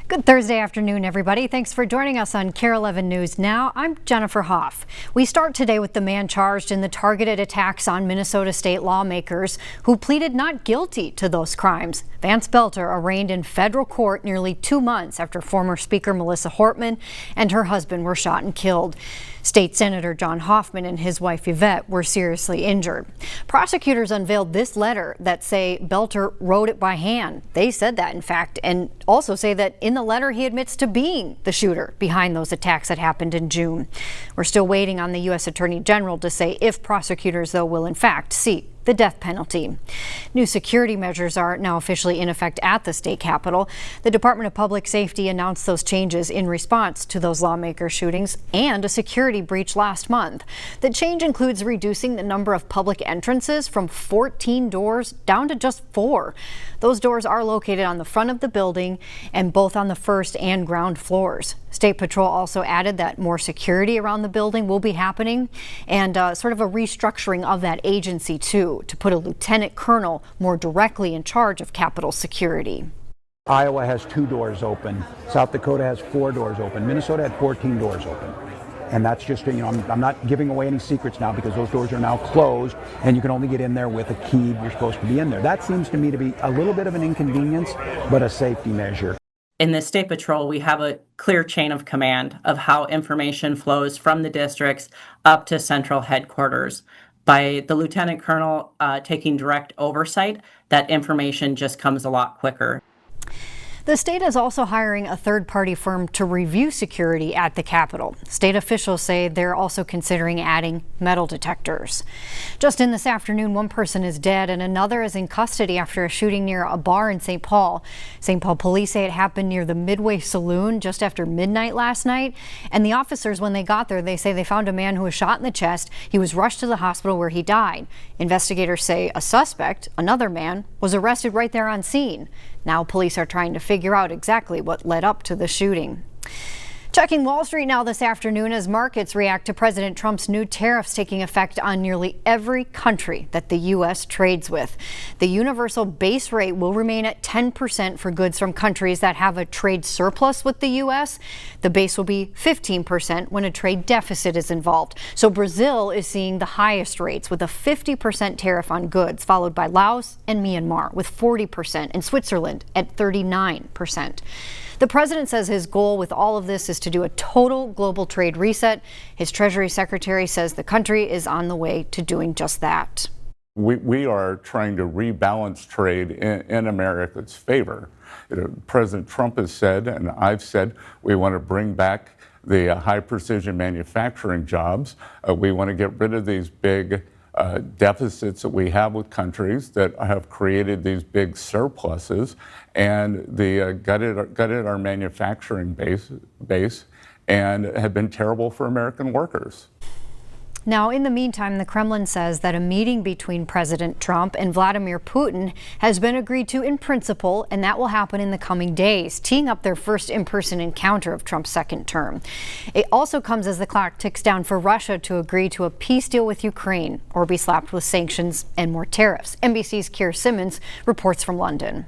Good Thursday afternoon, everybody. Thanks for joining us on KARE 11 News Now. I'm Jennifer Hoff. We start today with the man charged in the targeted attacks on Minnesota state lawmakers who pleaded not guilty to those crimes. Vance Belter arraigned in federal court nearly 2 months after former Speaker Melissa Hortman and her husband were shot and killed. State Senator John Hoffman and his wife Yvette were seriously injured. Prosecutors unveiled this letter that say Belter wrote it by hand. They said that, in fact, and also say that in the letter he admits to being the shooter behind those attacks that happened in June. We're still waiting on the U.S. Attorney General to say if prosecutors, though, will in fact seek the death penalty. New security measures are now officially in effect at the state capitol. The Department of Public Safety announced those changes in response to those lawmaker shootings and a security breach last month. The change includes reducing the number of public entrances from 14 doors down to just 4. Those doors are located on the front of the building and both on the first and ground floors. State Patrol also added that more security around the building will be happening and sort of a restructuring of that agency too, to put a lieutenant colonel more directly in charge of Capitol security. Iowa has 2 doors open. South Dakota has 4 doors open. Minnesota had 14 doors open. And that's just, I'm not giving away any secrets now because those doors are now closed and you can only get in there with a key. You're supposed to be in there. That seems to me to be a little bit of an inconvenience, but a safety measure. In the State Patrol, we have a clear chain of command of how information flows from the districts up to central headquarters. By the lieutenant colonel taking direct oversight, that information just comes a lot quicker. The state is also hiring a third-party firm to review security at the Capitol. State officials say they're also considering adding metal detectors. Just in this afternoon, one person is dead and another is in custody after a shooting near a bar in St. Paul. St. Paul police say it happened near the Midway Saloon just after midnight last night. And the officers, when they got there, they say they found a man who was shot in the chest. He was rushed to the hospital where he died. Investigators say a suspect, another man, was arrested right there on scene. Now police are trying to figure out exactly what led up to the shooting. Checking Wall Street now this afternoon as markets react to President Trump's new tariffs taking effect on nearly every country that the U.S. trades with. The universal base rate will remain at 10% for goods from countries that have a trade surplus with the U.S. The base will be 15% when a trade deficit is involved. So Brazil is seeing the highest rates with a 50% tariff on goods, followed by Laos and Myanmar with 40% and Switzerland at 39%. The president says his goal with all of this is to do a total global trade reset. His Treasury Secretary says the country is on the way to doing just that. We are trying to rebalance trade in America's favor. President Trump has said, and I've said, we want to bring back the high precision manufacturing jobs. We want to get rid of these big deficits that we have with countries that have created these big surpluses, and the gutted our manufacturing base and have been terrible for American workers. Now, in the meantime, the Kremlin says that a meeting between President Trump and Vladimir Putin has been agreed to in principle, and that will happen in the coming days, teeing up their first in-person encounter of Trump's second term. It also comes as the clock ticks down for Russia to agree to a peace deal with Ukraine or be slapped with sanctions and more tariffs. NBC's Keir Simmons reports from London.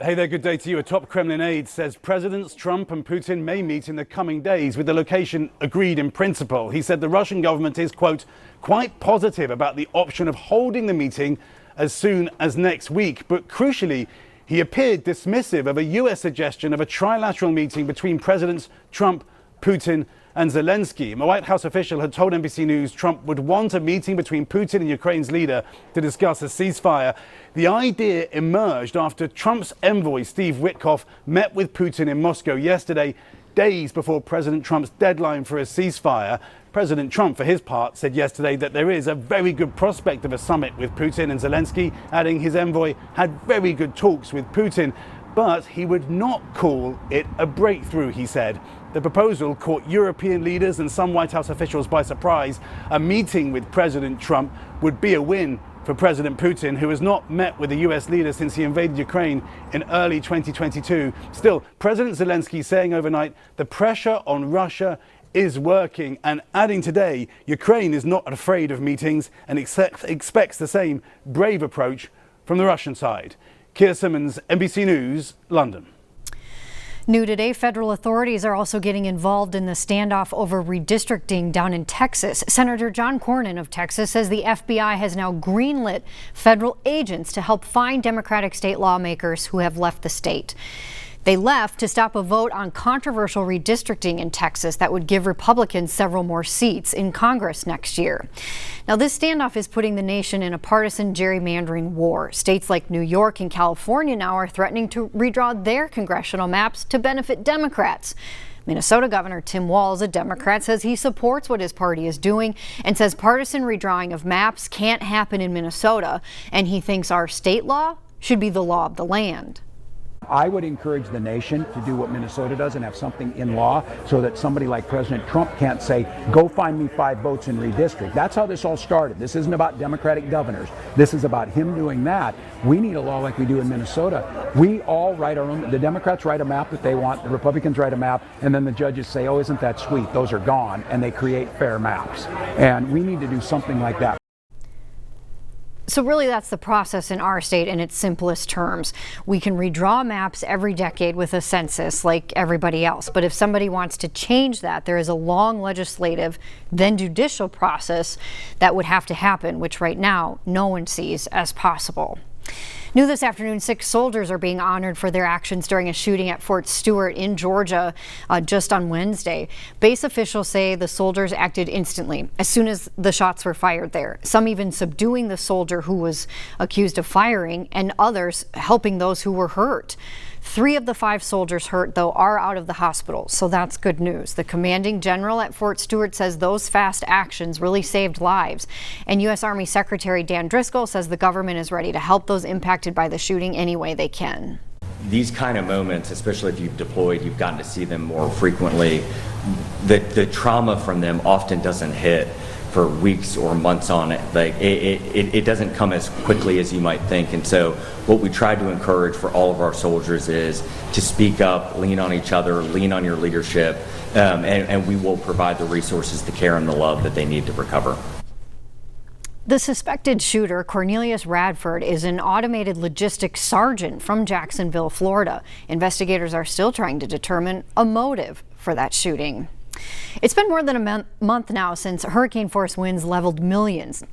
Hey there, good day to you. A top Kremlin aide says Presidents Trump and Putin may meet in the coming days with the location agreed in principle. He said the Russian government is, quote, quite positive about the option of holding the meeting as soon as next week. But crucially, he appeared dismissive of a U.S. suggestion of a trilateral meeting between Presidents Trump, Putin and Zelensky. A White House official had told NBC News Trump would want a meeting between Putin and Ukraine's leader to discuss a ceasefire. The idea emerged after Trump's envoy, Steve Witkoff, met with Putin in Moscow yesterday, days before President Trump's deadline for a ceasefire. President Trump, for his part, said yesterday that there is a very good prospect of a summit with Putin and Zelensky, adding his envoy had very good talks with Putin, but he would not call it a breakthrough, he said. The proposal caught European leaders and some White House officials by surprise. A meeting with President Trump would be a win for President Putin, who has not met with a U.S. leader since he invaded Ukraine in early 2022. Still, President Zelensky saying overnight the pressure on Russia is working, and adding today, Ukraine is not afraid of meetings and expects the same brave approach from the Russian side. Keir Simmons, NBC News, London. New today, federal authorities are also getting involved in the standoff over redistricting down in Texas. Senator John Cornyn of Texas says the FBI has now greenlit federal agents to help find Democratic state lawmakers who have left the state. They left to stop a vote on controversial redistricting in Texas that would give Republicans several more seats in Congress next year. Now, this standoff is putting the nation in a partisan gerrymandering war. States like New York and California now are threatening to redraw their congressional maps to benefit Democrats. Minnesota Governor Tim Walz, a Democrat, says he supports what his party is doing and says partisan redrawing of maps can't happen in Minnesota, and he thinks our state law should be the law of the land. I would encourage the nation to do what Minnesota does and have something in law so that somebody like President Trump can't say, go find me 5 votes and redistrict. That's how this all started. This isn't about Democratic governors. This is about him doing that. We need a law like we do in Minnesota. We all write our own. The Democrats write a map that they want. The Republicans write a map. And then the judges say, oh, isn't that sweet? Those are gone. And they create fair maps. And we need to do something like that. So really, that's the process in our state in its simplest terms. We can redraw maps every decade with a census like everybody else. But if somebody wants to change that, there is a long legislative, then judicial process that would have to happen, which right now no one sees as possible. New this afternoon, 6 soldiers are being honored for their actions during a shooting at Fort Stewart in Georgia just on Wednesday. Base officials say the soldiers acted instantly as soon as the shots were fired there, some even subduing the soldier who was accused of firing and others helping those who were hurt. 3 of the 5 soldiers hurt, though, are out of the hospital, so that's good news. The commanding general at Fort Stewart says those fast actions really saved lives. And U.S. Army Secretary Dan Driscoll says the government is ready to help those impacted by the shooting any way they can. These kind of moments, especially if you've deployed, you've gotten to see them more frequently. The trauma from them often doesn't hit for weeks or months on it. Like it doesn't come as quickly as you might think. And so what we try to encourage for all of our soldiers is to speak up, lean on each other, lean on your leadership, and we will provide the resources, the care, and the love that they need to recover. The suspected shooter, Cornelius Radford, is an automated logistics sergeant from Jacksonville, Florida. Investigators are still trying to determine a motive for that shooting. It's been more than a month now since hurricane-force winds leveled millions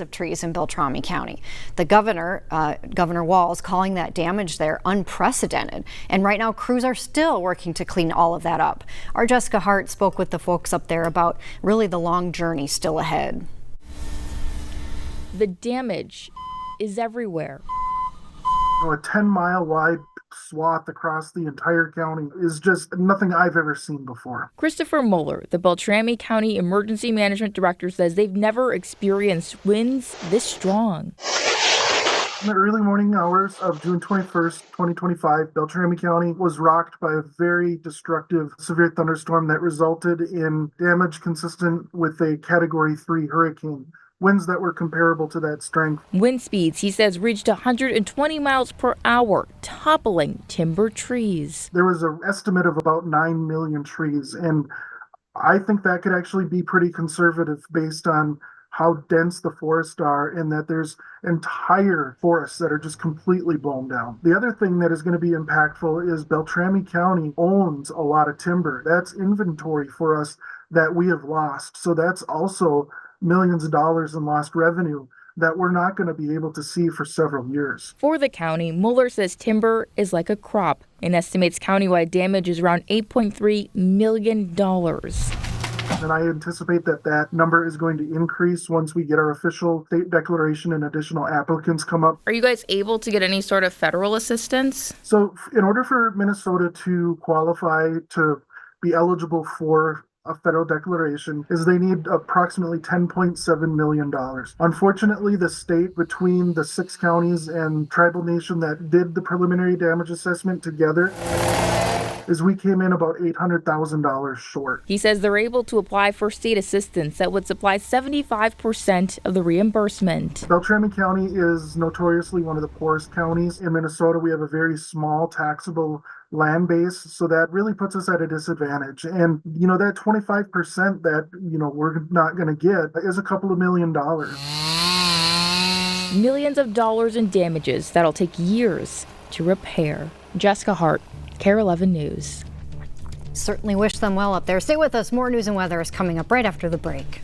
of trees in Beltrami County. The Governor Walz, calling that damage there unprecedented. And right now, crews are still working to clean all of that up. Our Jessica Hart spoke with the folks up there about really the long journey still ahead. The damage is everywhere. A 10-mile wide swath across the entire county is just nothing I've ever seen before. Christopher Mueller, the Beltrami County Emergency Management Director, says they've never experienced winds this strong. In the early morning hours of June 21st, 2025, Beltrami County was rocked by a very destructive severe thunderstorm that resulted in damage consistent with a Category 3 hurricane. Winds that were comparable to that strength. Wind speeds, he says, reached 120 miles per hour, toppling timber trees. There was an estimate of about 9 million trees, and I think that could actually be pretty conservative based on how dense the forests are and that there's entire forests that are just completely blown down. The other thing that is going to be impactful is Beltrami County owns a lot of timber. That's inventory for us that we have lost. So that's also millions of dollars in lost revenue that we're not going to be able to see for several years. For the county, Mueller says timber is like a crop and estimates countywide damage is around $8.3 million. And I anticipate that that number is going to increase once we get our official state declaration and additional applicants come up. Are you guys able to get any sort of federal assistance? So in order for Minnesota to qualify to be eligible for a federal declaration is they need approximately $10.7 million. Unfortunately, the state, between the 6 counties and tribal nation that did the preliminary damage assessment together, is we came in about $800,000 short. He says they're able to apply for state assistance that would supply 75% of the reimbursement. Beltrami County is notoriously one of the poorest counties in Minnesota. We have a very small taxable land base, so that really puts us at a disadvantage. And, you know, that 25% that, you know, we're not going to get is a couple of $1 million. Millions of dollars in damages that'll take years to repair. Jessica Hart, KARE 11 News. Certainly wish them well up there. Stay with us. More news and weather is coming up right after the break.